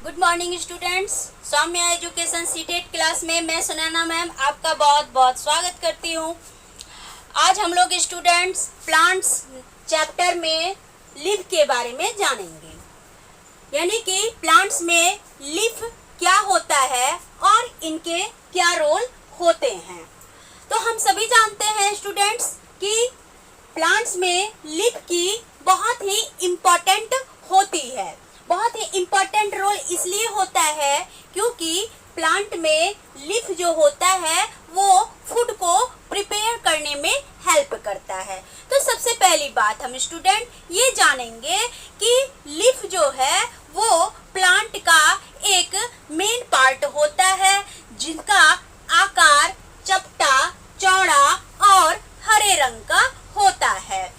Good morning students. Saumya education CTET class में मैं Sunaina ma'am आपका बहुत बहुत स्वागत करती हूँ। आज हम लोग स्टूडेंट्स प्लांट्स चैप्टर में लीफ के बारे में जानेंगे, यानी कि प्लांट्स में लीफ क्या होता है और इनके क्या रोल होते हैं। तो हम सभी जानते हैं स्टूडेंट्स कि प्लांट्स में लीफ की बहुत ही इम्पोर्टेंट होती है। बहुत ही इम्पोर्टेंट रोल इसलिए होता है क्योंकि प्लांट में लीफ जो होता है वो फूड को प्रिपेयर करने में हेल्प करता है। तो सबसे पहली बात हम स्टूडेंट ये जानेंगे कि लीफ जो है वो प्लांट का एक मेन पार्ट होता है, जिनका आकार चपटा, चौड़ा और हरे रंग का होता है।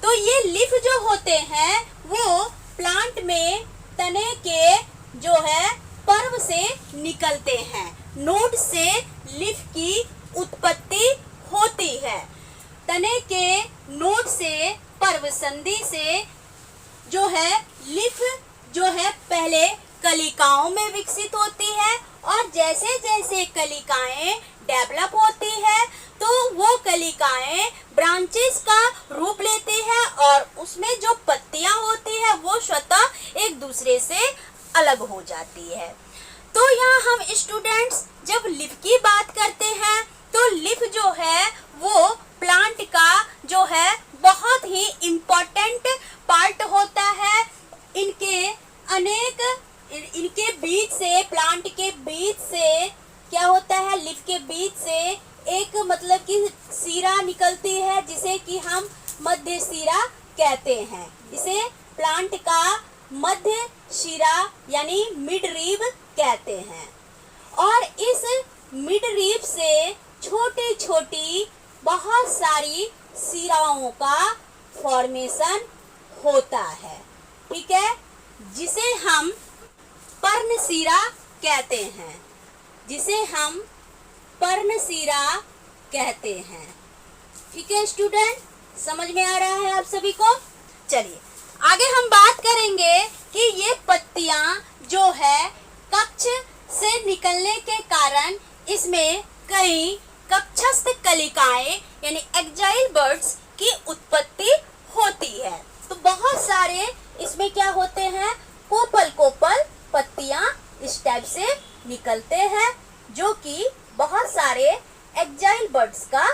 तो ये लीफ जो होते हैं वो प्लांट में तने के जो है पर्व से निकलते हैं। नोड से लीफ की उत्पत्ति होती है। तने के नोड से पर्व संधि से जो है लीफ जो है पहले कलिकाओं में विकसित होती है और जैसे जैसे कलिकाएं डेवलप होती है तो वो कलिकाएं ब्रांचेस का रूप लेती है और उसमें जो पत्तियां होती है वो स्वतः एक दूसरे से अलग हो जाती है। तो यहाँ हम स्टूडेंट्स जब लीफ की बात करते हैं तो लीफ जो है वो प्लांट का जो है बहुत ही इम्पोर्टेंट पार्ट होता है। इनके बीच से, प्लांट के बीच से क्या होता है, लीफ के बीच से एक मतलब कि सिरा निकलती है जिसे कि हम मध्य सिरा कहते हैं। इसे प्लांट का मध्य शिरा यानी मिड रीब कहते हैं। और इस मिड रीब से छोटी छोटी बहुत सारी सिराओं का फॉर्मेशन होता है, ठीक है, जिसे हम पर्णशिरा कहते हैं, जिसे हम पर्णशिरा कहते हैं। ठीक है स्टूडेंट, समझ में आ रहा है आप सभी को? चलिए आगे हम बात करेंगे कि ये पत्तियां जो है कक्ष से निकलने के कारण इसमें कई कक्षस्थ कलिकाएं यानी एक्जाइल बर्ड्स की उत्पत्ति होती है। तो बहुत सारे इसमें क्या होते हैं, कोपल कोपल पत्तियां इस टाइप से निकलते हैं जो कि बहुत सारे एक्जाइल बर्ड्स का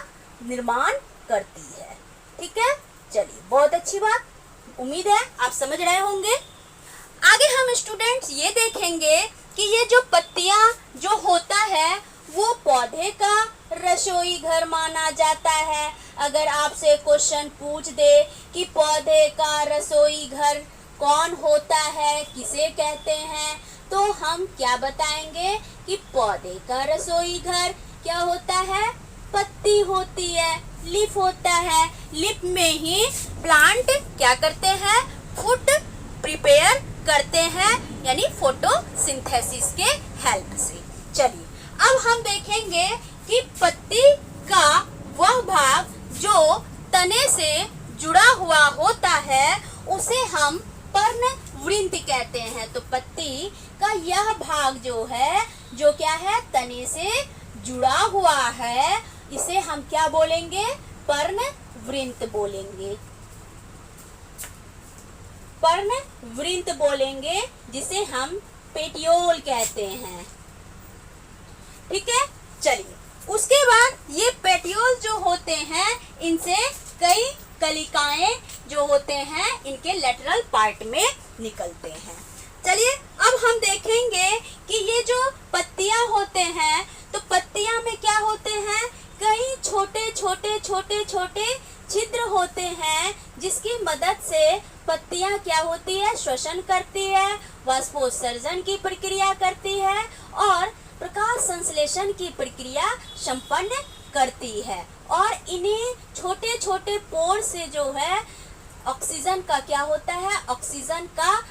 निर्माण करती है। ठीक है, चलिए बहुत अच्छी बात, उम्मीद है आप समझ रहे होंगे। आगे हम स्टूडेंट्स ये देखेंगे कि ये जो पत्तियां जो होता है वो पौधे का रसोई घर माना जाता है। अगर आपसे क्वेश्चन पूछ दे कि पौधे का रसोई घर कौन होता है, किसे कहते हैं, तो हम क्या बताएंगे कि पौधे का रसोई घर क्या होता है, पत्ती होती है, लीफ होता है। लीफ में ही प्लांट क्या करते हैं, फूड प्रिपेयर करते हैं यानी फोटोसिंथेसिस के हेल्प से। चलिए अब हम देखेंगे कि पत्ती का वह भाग जो तने से जुड़ा हुआ होता है उसे हम पर्णवृंत कहते हैं। तो पत्ती का यह भाग जो है, जो क्या है, तने से जुड़ा हुआ है, इसे हम क्या बोलेंगे, पर्णवृंत बोलेंगे, पर्णवृंत बोलेंगे, जिसे हम पेटियोल कहते हैं। ठीक है, चलिए उसके बाद ये पेटियोल जो होते हैं इनसे कई कलिकाएं जो होते हैं इनके लेटरल पार्ट में निकलते हैं। चलिए अब हम देखेंगे कि ये जो पत्तियां होते हैं तो पत्तियां में क्या होते हैं, कई छोटे छोटे छोटे छोटे छिद्र होते हैं जिसकी मदद से पत्तियां क्या होती है, श्वसन करती है, वाष्पोत्सर्जन की प्रक्रिया करती है और प्रकाश संश्लेषण की प्रक्रिया संपन्न करती है। और इन्हीं छोटे छोटे पोर से जो है ऑक्सीजन का क्या होता है, ऑक्सीजन का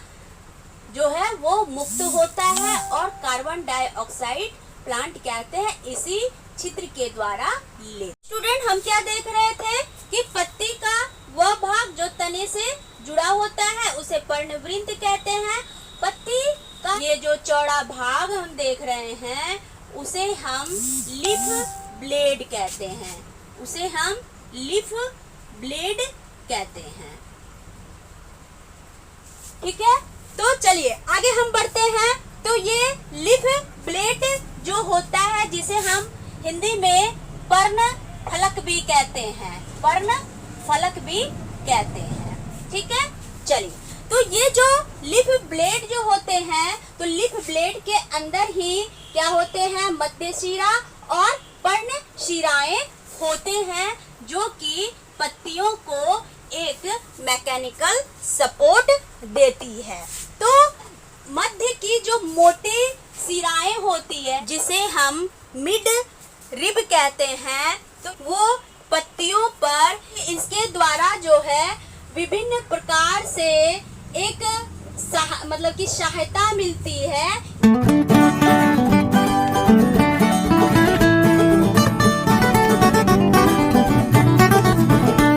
जो है वो मुक्त होता है और कार्बन डाइऑक्साइड प्लांट कहते हैं इसी छिद्र के द्वारा ले। स्टूडेंट हम क्या देख रहे थे कि पत्ती का वह भाग जो तने से जुड़ा होता है उसे पर्णवृंत कहते हैं। पत्ती का ये जो चौड़ा भाग हम देख रहे हैं उसे हम लीफ ब्लेड कहते हैं, उसे हम लीफ ब्लेड कहते हैं। ठीक है, तो चलिए आगे हम बढ़ते हैं। तो ये लीफ ब्लेड जो होता है जिसे हम हिंदी में पर्ण फलक भी कहते हैं, पर्ण फलक भी कहते हैं। ठीक है, चलिए तो ये जो लीफ ब्लेड जो होते हैं तो लीफ ब्लेड के अंदर ही क्या होते हैं, मध्य शिरा और पर्ण शिराएं होते हैं जो कि पत्तियों को एक मैकेनिकल सपोर्ट देती है। तो मध्य की जो मोटी शिराएं होती है जिसे हम मिड रिब कहते हैं, तो वो पत्तियों पर इसके द्वारा जो है विभिन्न प्रकार से एक मतलब कि सहायता मिलती है।